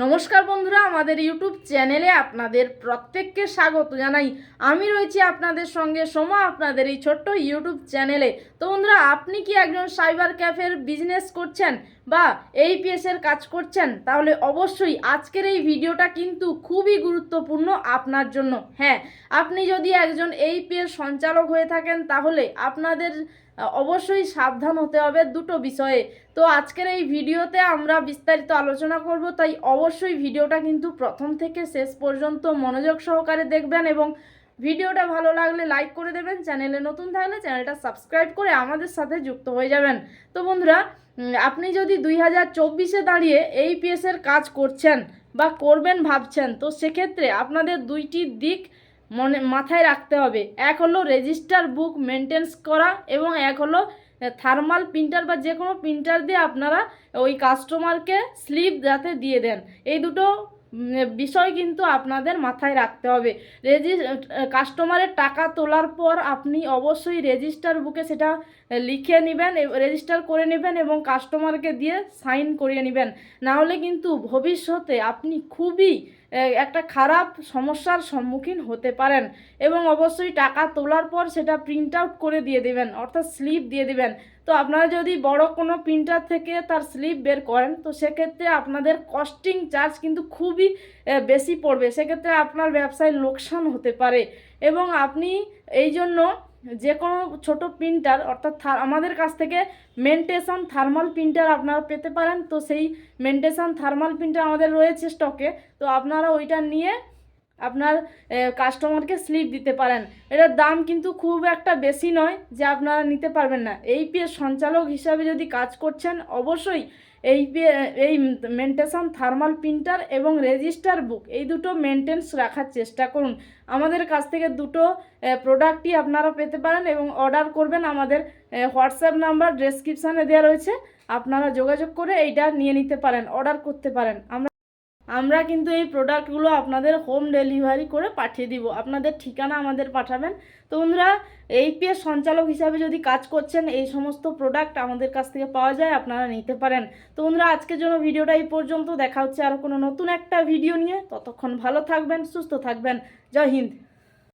নমস্কার বন্ধুরা, আমাদের ইউটিউব চ্যানেলে আপনাদের প্রত্যেককে স্বাগত জানাই। আমি রয়েছি আপনাদের সঙ্গে সোমা, আপনাদের এই ছোট্ট ইউটিউব চ্যানেলে। তো বন্ধুরা, আপনি কি একজন সাইবার ক্যাফের বিজনেস করছেন বা এইপিএসের কাজ করছেন, তাহলে অবশ্যই আজকের এই ভিডিওটা কিন্তু খুবই গুরুত্বপূর্ণ আপনার জন্য। হ্যাঁ, আপনি যদি একজন এইপিএস সঞ্চালক হয়ে থাকেন তাহলে আপনাদের অবশ্যই সাবধান হতে হবে দুটো বিষয়ে। তো আজকের এই ভিডিওতে আমরা বিস্তারিত আলোচনা করব, তাই অবশ্যই ভিডিওটা কিন্তু প্রথম থেকে শেষ পর্যন্ত মনোযোগ সহকারে দেখবেন এবং ভিডিওটা ভালো লাগলে লাইক করে দেবেন। চ্যানেলে নতুন থাকলে চ্যানেলটা সাবস্ক্রাইব করে আমাদের সাথে যুক্ত হয়ে যাবেন। তো বন্ধুরা, আপনি যদি 2024-এ দাঁড়িয়ে এইপিএসের কাজ করছেন বা করবেন ভাবছেন, তো সেক্ষেত্রে আপনাদের দুইটি দিক মাথায় রাখতে হবে। এক হলো রেজিস্টার বুক মেনটেন্স করা এবং এক হলো থার্মাল প্রিন্টার বা যে কোনো প্রিন্টার দিয়ে আপনারা ওই কাস্টমারকে স্লিপ যাতে দিয়ে দেন। এই দুটো বিষয় কিন্তু আপনাদের মাথায় রাখতে হবে। কাস্টমারের টাকা তোলার পর আপনি অবশ্যই রেজিস্টার বুকে সেটা লিখে নেবেন, রেজিস্টার করে নেবেন এবং কাস্টমারকে দিয়ে সাইন করিয়ে নেবেন। নাহলে কিন্তু ভবিষ্যতে আপনি খুবই একটা খারাপ সমস্যার সম্মুখীন হতে পারেন। এবং অবশ্যই টাকা তোলার পর সেটা প্রিন্ট আউট করে দিয়ে দেবেন, অর্থাৎ স্লিপ দিয়ে দেবেন। তো আপনারা যদি বড় কোনো প্রিন্টার থেকে তার স্লিপ বের করেন, তো সেক্ষেত্রে আপনাদের কস্টিং চার্জ কিন্তু খুবই বেশি পড়বে। সেক্ষেত্রে আপনার ব্যবসায় লোকসান হতে পারে এবং আপনি এই জন্য যে কোনো ছোটো প্রিন্টার, অর্থাৎ আমাদের কাছ থেকে মেন্টেশন থার্মাল প্রিন্টার আপনারা পেতে পারেন। তো সেই মেন্টেশন থার্মাল প্রিন্টার আমাদের রয়েছে স্টকে। তো আপনারা ওইটা নিয়ে আপনার কাস্টমারকে স্লিপ দিতে পারেন। এটার দাম কিন্তু খুব একটা বেশি নয় যে আপনারা নিতে পারবেন না। এইপিএস সঞ্চালক হিসাবে যদি কাজ করছেন, অবশ্যই এই মেনটেশন থার্মাল প্রিন্টার এবং রেজিস্টার বুক এই দুটো মেনটেন্স রাখার চেষ্টা করুন। আমাদের কাছ থেকে দুটো প্রোডাক্টই আপনারা পেতে পারেন এবং অর্ডার করবেন। আমাদের হোয়াটসঅ্যাপ নাম্বার ডেসক্রিপশানে দেওয়া রয়েছে, আপনারা যোগাযোগ করে এইটা নিয়ে নিতে পারেন, অর্ডার করতে পারেন। আমরা কিন্তু এই প্রোডাক্টগুলো আপনাদের হোম ডেলিভারি করে পাঠিয়ে দিব, আপনাদের ঠিকানা আমাদের পাঠাবেন। তো বন্ধুরা, এইপিএস সঞ্চালক হিসাবে যদি কাজ করছেন, এই সমস্ত প্রোডাক্ট আমাদের কাছ থেকে পাওয়া যায়, আপনারা নিতে পারেন। তো বন্ধুরা, আজকের জন্য ভিডিওটা এই পর্যন্ত। দেখা হচ্ছে আরও কোনো নতুন একটা ভিডিও নিয়ে। ততক্ষণ ভালো থাকবেন, সুস্থ থাকবেন। জয় হিন্দ।